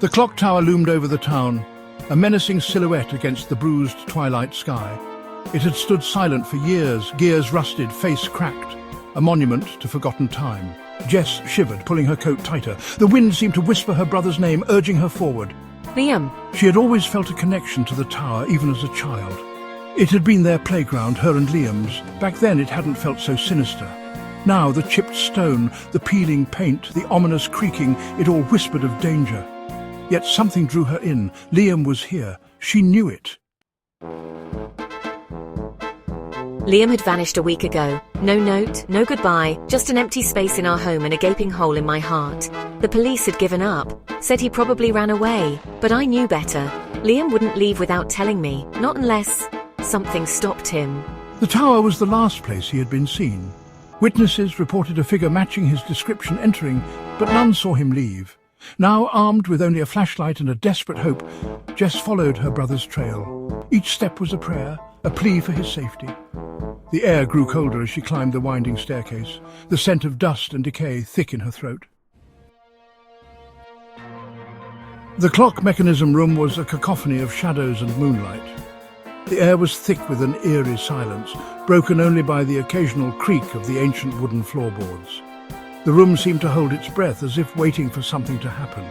The clock tower loomed over the town, a menacing silhouette against the bruised twilight sky. It had stood silent for years, gears rusted, face cracked, a monument to forgotten time. Jess shivered, pulling her coat tighter. The wind seemed to whisper her brother's name, urging her forward. Liam. She had always felt a connection to the tower, even as a child. It had been their playground, her and Liam's. Back then it hadn't felt so sinister. Now the chipped stone, the peeling paint, the ominous creaking, it all whispered of danger. Yet something drew her in. Liam was here. She knew it. Liam had vanished a week ago. No note, no goodbye, just an empty space in our home and a gaping hole in my heart. The police had given up, said he probably ran away, but I knew better. Liam wouldn't leave without telling me, not unless something stopped him. The tower was the last place he had been seen. Witnesses reported a figure matching his description entering, but none saw him leave. Now, armed with only a flashlight and a desperate hope, Jess followed her brother's trail. Each step was a prayer, a plea for his safety. The air grew colder as she climbed the winding staircase, the scent of dust and decay thick in her throat. The clock mechanism room was a cacophony of shadows and moonlight. The air was thick with an eerie silence, broken only by the occasional creak of the ancient wooden floorboards. The room seemed to hold its breath, as if waiting for something to happen.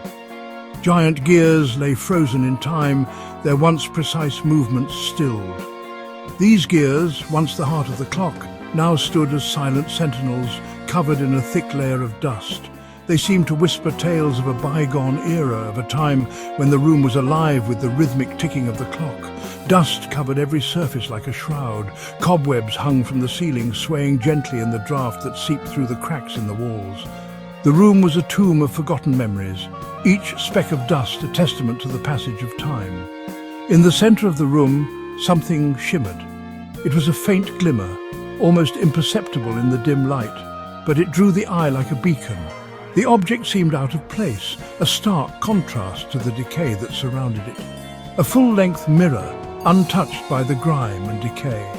Giant gears lay frozen in time, their once precise movements stilled. These gears, once the heart of the clock, now stood as silent sentinels, covered in a thick layer of dust. They seemed to whisper tales of a bygone era, of a time when the room was alive with the rhythmic ticking of the clock. Dust covered every surface like a shroud. Cobwebs hung from the ceiling, swaying gently in the draught that seeped through the cracks in the walls. The room was a tomb of forgotten memories, each speck of dust a testament to the passage of time. In the center of the room, something shimmered. It was a faint glimmer, almost imperceptible in the dim light, but it drew the eye like a beacon. The object seemed out of place, a stark contrast to the decay that surrounded it. A full-length mirror, untouched by the grime and decay.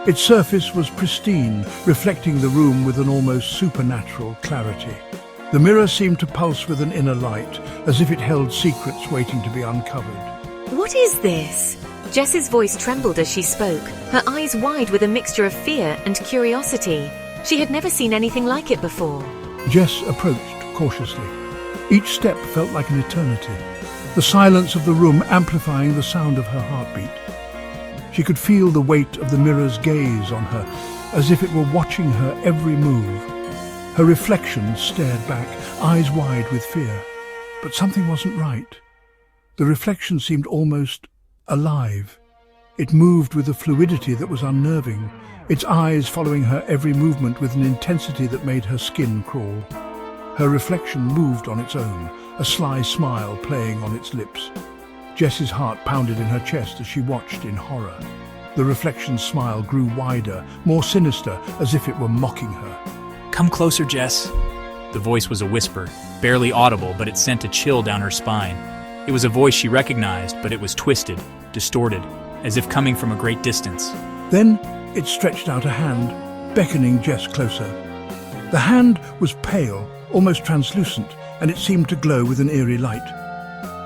Its surface was pristine, reflecting the room with an almost supernatural clarity. The mirror seemed to pulse with an inner light, as if it held secrets waiting to be uncovered. What is this? Jess's voice trembled as she spoke, her eyes wide with a mixture of fear and curiosity. She had never seen anything like it before. Jess approached cautiously. Each step felt like an eternity, the silence of the room amplifying the sound of her heartbeat. She could feel the weight of the mirror's gaze on her, as if it were watching her every move. Her reflection stared back, eyes wide with fear. But something wasn't right. The reflection seemed almost alive. It moved with a fluidity that was unnerving, its eyes following her every movement with an intensity that made her skin crawl. Her reflection moved on its own, a sly smile playing on its lips. Jess's heart pounded in her chest as she watched in horror. The reflection's smile grew wider, more sinister, as if it were mocking her. "Come closer, Jess." The voice was a whisper, barely audible, but it sent a chill down her spine. It was a voice she recognized, but it was twisted, distorted, as if coming from a great distance. Then it stretched out a hand, beckoning Jess closer. The hand was pale, almost translucent, and it seemed to glow with an eerie light.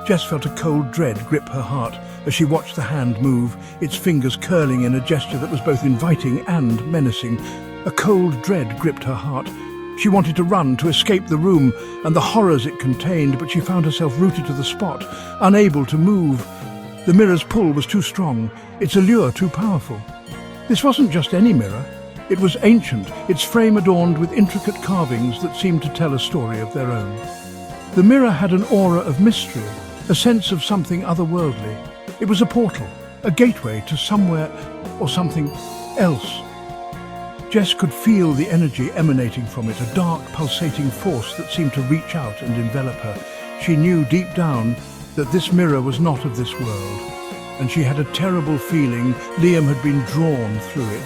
Jess felt a cold dread grip her heart as she watched the hand move, its fingers curling in a gesture that was both inviting and menacing. A cold dread gripped her heart. She wanted to run, to escape the room and the horrors it contained, but she found herself rooted to the spot, unable to move. The mirror's pull was too strong, its allure too powerful. This wasn't just any mirror. It was ancient, its frame adorned with intricate carvings that seemed to tell a story of their own. The mirror had an aura of mystery, a sense of something otherworldly. It was a portal, a gateway to somewhere or something else. Jess could feel the energy emanating from it, a dark, pulsating force that seemed to reach out and envelop her. She knew deep down that this mirror was not of this world, and she had a terrible feeling Liam had been drawn through it.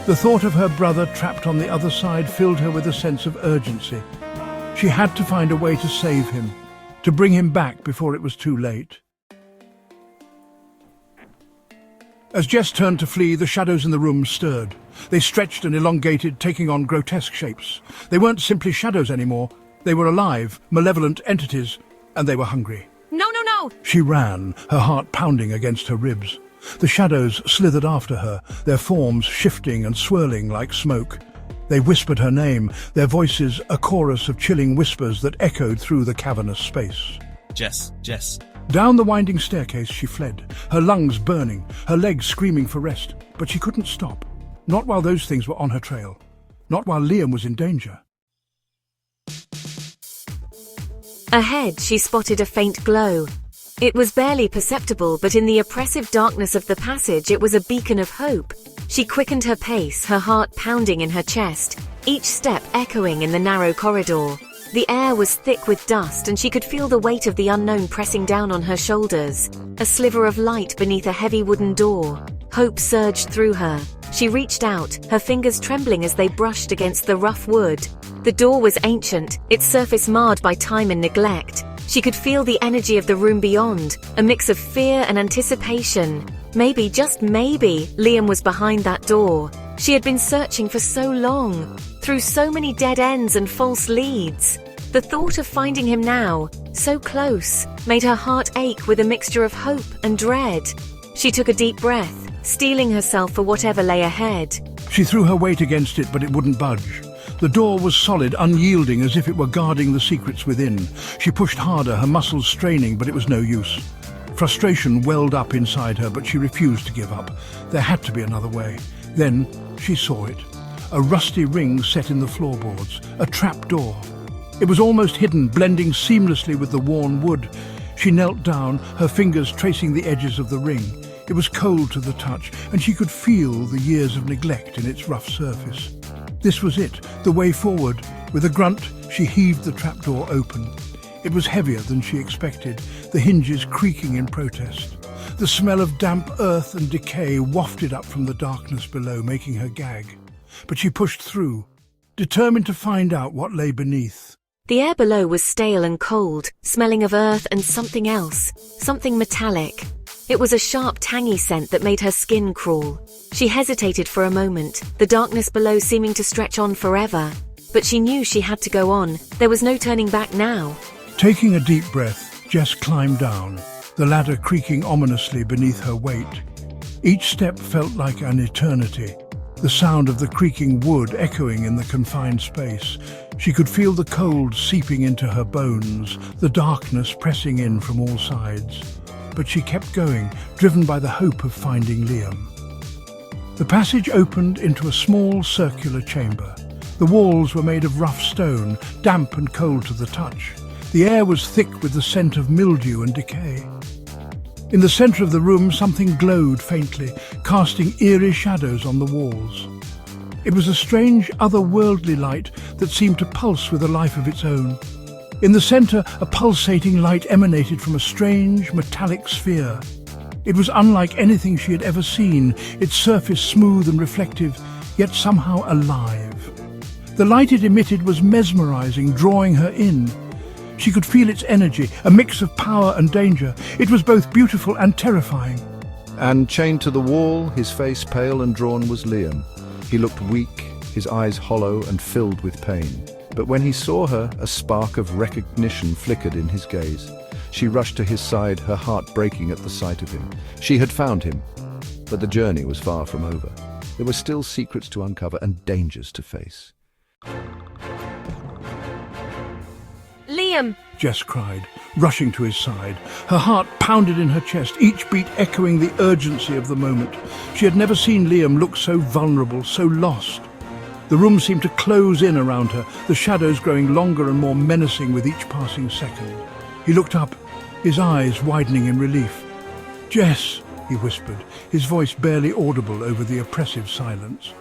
The thought of her brother trapped on the other side filled her with a sense of urgency. She had to find a way to save him, to bring him back before it was too late. As Jess turned to flee, the shadows in the room stirred. They stretched and elongated, taking on grotesque shapes. They weren't simply shadows anymore. They were alive, malevolent entities, and they were hungry. now! She ran, her heart pounding against her ribs. The shadows slithered after her, their forms shifting and swirling like smoke. They whispered her name, their voices a chorus of chilling whispers that echoed through the cavernous space. Jess, Jess. Down the winding staircase she fled, her lungs burning, her legs screaming for rest. But she couldn't stop. Not while those things were on her trail. Not while Liam was in danger. Ahead, she spotted a faint glow. It was barely perceptible, but in the oppressive darkness of the passage, it was a beacon of hope. She quickened her pace, her heart pounding in her chest, each step echoing in the narrow corridor. The air was thick with dust, and she could feel the weight of the unknown pressing down on her shoulders. A sliver of light beneath a heavy wooden door. Hope surged through her. She reached out, her fingers trembling as they brushed against the rough wood. The door was ancient, its surface marred by time and neglect. She could feel the energy of the room beyond, a mix of fear and anticipation. Maybe, just maybe, Liam was behind that door. She had been searching for so long, through so many dead ends and false leads. The thought of finding him now, so close, made her heart ache with a mixture of hope and dread. She took a deep breath, steeling herself for whatever lay ahead. She threw her weight against it, but it wouldn't budge. The door was solid, unyielding, as if it were guarding the secrets within. She pushed harder, her muscles straining, but it was no use. Frustration welled up inside her, but she refused to give up. There had to be another way. Then she saw it. A rusty ring set in the floorboards, a trap door. It was almost hidden, blending seamlessly with the worn wood. She knelt down, her fingers tracing the edges of the ring. It was cold to the touch, and she could feel the years of neglect in its rough surface. This was it, the way forward. With a grunt, she heaved the trapdoor open. It was heavier than she expected, the hinges creaking in protest. The smell of damp earth and decay wafted up from the darkness below, making her gag. But she pushed through, determined to find out what lay beneath. The air below was stale and cold, smelling of earth and something else, something metallic. It was a sharp, tangy scent that made her skin crawl. She hesitated for a moment, the darkness below seeming to stretch on forever. But she knew she had to go on. There was no turning back now. Taking a deep breath, Jess climbed down, the ladder creaking ominously beneath her weight. Each step felt like an eternity, the sound of the creaking wood echoing in the confined space. She could feel the cold seeping into her bones, the darkness pressing in from all sides. But she kept going, driven by the hope of finding Liam. The passage opened into a small circular chamber. The walls were made of rough stone, damp and cold to the touch. The air was thick with the scent of mildew and decay. In the center of the room, something glowed faintly, casting eerie shadows on the walls. It was a strange, otherworldly light that seemed to pulse with a life of its own. In the center, a pulsating light emanated from a strange, metallic sphere. It was unlike anything she had ever seen, its surface smooth and reflective, yet somehow alive. The light it emitted was mesmerizing, drawing her in. She could feel its energy, a mix of power and danger. It was both beautiful and terrifying. And chained to the wall, his face pale and drawn, was Liam. He looked weak, his eyes hollow and filled with pain. But when he saw her, a spark of recognition flickered in his gaze. She rushed to his side, her heart breaking at the sight of him. She had found him, but the journey was far from over. There were still secrets to uncover and dangers to face. Liam! Jess cried, rushing to his side. Her heart pounded in her chest, each beat echoing the urgency of the moment. She had never seen Liam look so vulnerable, so lost. The room seemed to close in around her, the shadows growing longer and more menacing with each passing second. He looked up, his eyes widening in relief. "Jess," he whispered, his voice barely audible over the oppressive silence.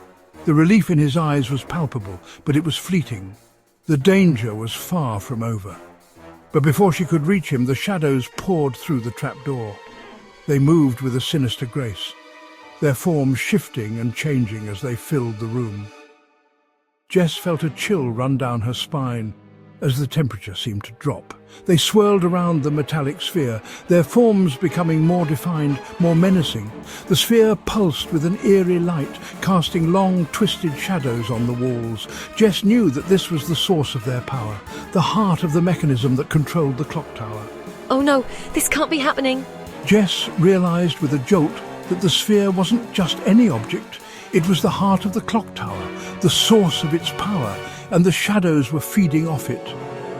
The relief in his eyes was palpable, but it was fleeting. The danger was far from over. But before she could reach him, the shadows poured through the trapdoor. They moved with a sinister grace, their forms shifting and changing as they filled the room. Jess felt a chill run down her spine as the temperature seemed to drop. They swirled around the metallic sphere, their forms becoming more defined, more menacing. The sphere pulsed with an eerie light, casting long, twisted shadows on the walls. Jess knew that this was the source of their power, the heart of the mechanism that controlled the clock tower. Oh no, this can't be happening. Jess realized with a jolt that the sphere wasn't just any object. It was the heart of the clock tower, the source of its power, and the shadows were feeding off it.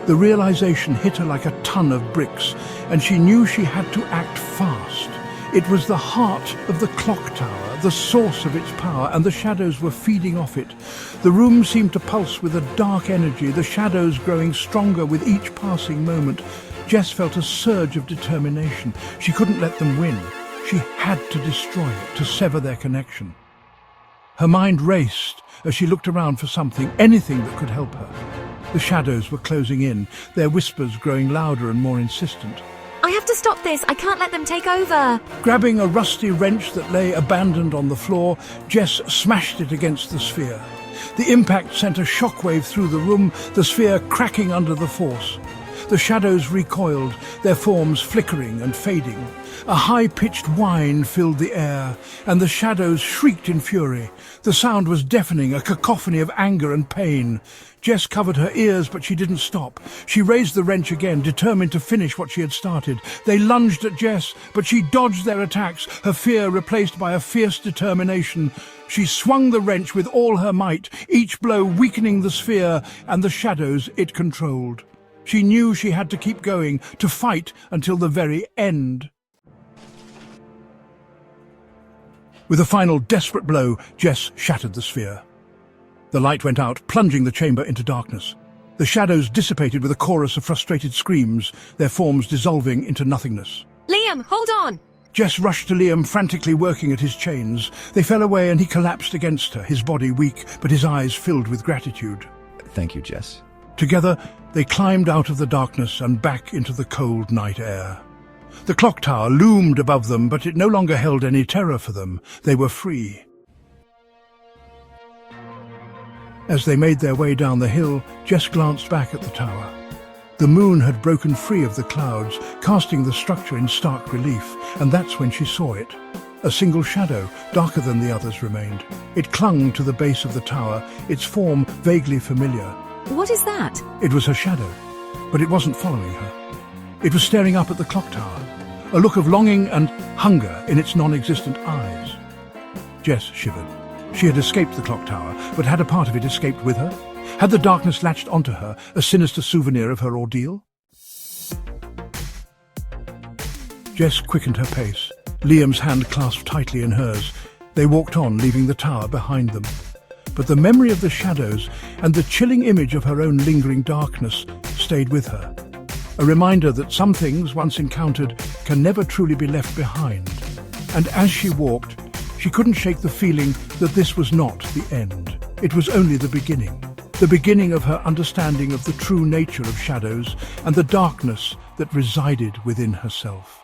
The realization hit her like a ton of bricks, and she knew she had to act fast. It was the heart of the clock tower, the source of its power, and the shadows were feeding off it. The room seemed to pulse with a dark energy, the shadows growing stronger with each passing moment. Jess felt a surge of determination. She couldn't let them win. She had to destroy it, to sever their connection. Her mind raced as she looked around for something, anything that could help her. The shadows were closing in, their whispers growing louder and more insistent. I have to stop this. I can't let them take over. Grabbing a rusty wrench that lay abandoned on the floor, Jess smashed it against the sphere. The impact sent a shockwave through the room, the sphere cracking under the force. The shadows recoiled, their forms flickering and fading. A high-pitched whine filled the air, and the shadows shrieked in fury. The sound was deafening, a cacophony of anger and pain. Jess covered her ears, but she didn't stop. She raised the wrench again, determined to finish what she had started. They lunged at Jess, but she dodged their attacks, her fear replaced by a fierce determination. She swung the wrench with all her might, each blow weakening the sphere and the shadows it controlled. She knew she had to keep going, to fight until the very end. With a final desperate blow, Jess shattered the sphere. The light went out, plunging the chamber into darkness. The shadows dissipated with a chorus of frustrated screams, their forms dissolving into nothingness. Liam, hold on! Jess rushed to Liam, frantically working at his chains. They fell away and he collapsed against her, his body weak, but his eyes filled with gratitude. Thank you, Jess. Together, they climbed out of the darkness and back into the cold night air. The clock tower loomed above them, but it no longer held any terror for them. They were free. As they made their way down the hill, Jess glanced back at the tower. The moon had broken free of the clouds, casting the structure in stark relief, and that's when she saw it. A single shadow, darker than the others, remained. It clung to the base of the tower, its form vaguely familiar. What is that? It was her shadow, but it wasn't following her. It was staring up at the clock tower, a look of longing and hunger in its non-existent eyes. Jess shivered. She had escaped the clock tower, but had a part of it escaped with her? Had the darkness latched onto her, a sinister souvenir of her ordeal? Jess quickened her pace. Liam's hand clasped tightly in hers. They walked on, leaving the tower behind them. But the memory of the shadows and the chilling image of her own lingering darkness stayed with her. A reminder that some things, once encountered, can never truly be left behind. And as she walked, she couldn't shake the feeling that this was not the end. It was only the beginning of her understanding of the true nature of shadows and the darkness that resided within herself.